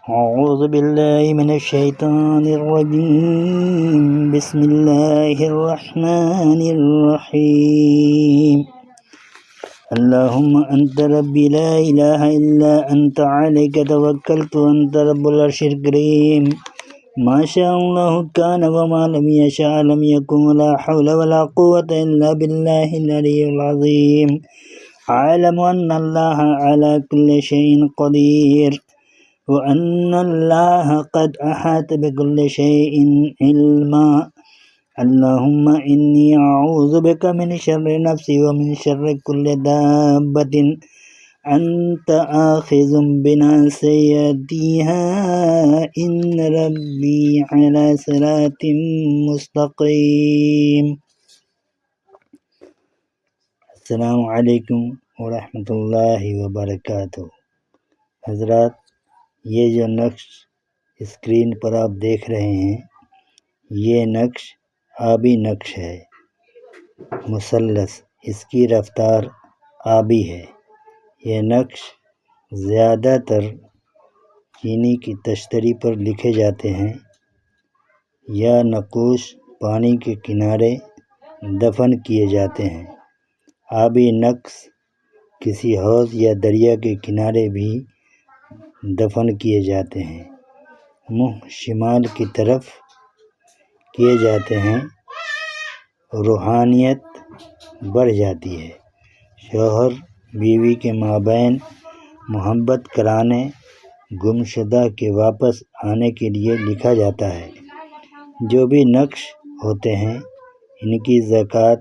أعوذ بالله من الشيطان الرجيم بسم الله الرحمن الرحيم اللهم أنت ربي لا إله إلا أنت عليك توكلت وأنت رب العرش الكريم ما شاء الله كان وما لم يشاء لم يكن ولا حول ولا قوة إلا بالله العلي العظيم أعلم أن الله على كل شيء قدير وأن الله قد أحاط بكل شيء علما اللهم إني أعوذ بك من شر نفسي ومن شر كل دابة أنت آخذ بناصيتها إن ربي على صراط مستقيم. السلام علیکم ورحمۃ اللہ وبرکاتہ. حضرات، یہ جو نقش اسکرین پر آپ دیکھ رہے ہیں یہ نقش آبی نقش ہے، مثلث، اس کی رفتار آبی ہے. یہ نقش زیادہ تر چینی کی تشتری پر لکھے جاتے ہیں یا نقوش پانی کے کنارے دفن کیے جاتے ہیں. آبی نقش کسی حوض یا دریا کے کنارے بھی دفن کیے جاتے ہیں. منہ شمال کی طرف کیے جاتے ہیں. روحانیت بڑھ جاتی ہے. شوہر بیوی کے مابین محبت کرانے، گمشدہ کے واپس آنے کے لیے لکھا جاتا ہے. جو بھی نقش ہوتے ہیں ان کی زکوٰۃ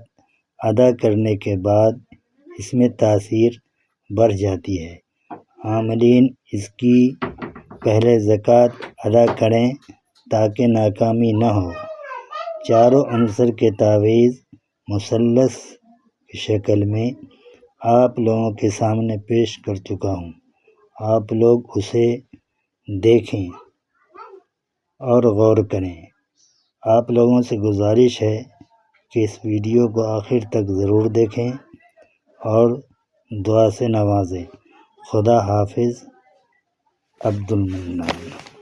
ادا کرنے کے بعد اس میں تاثیر بڑھ جاتی ہے. عاملین اس کی پہلے زکوٰۃ ادا کریں تاکہ ناکامی نہ ہو. چاروں عنصر کے تعویذ مثلث کی شکل میں آپ لوگوں کے سامنے پیش کر چکا ہوں. آپ لوگ اسے دیکھیں اور غور کریں. آپ لوگوں سے گزارش ہے کہ اس ویڈیو کو آخر تک ضرور دیکھیں اور دعا سے نوازیں. خدا حافظ. عبد المنان.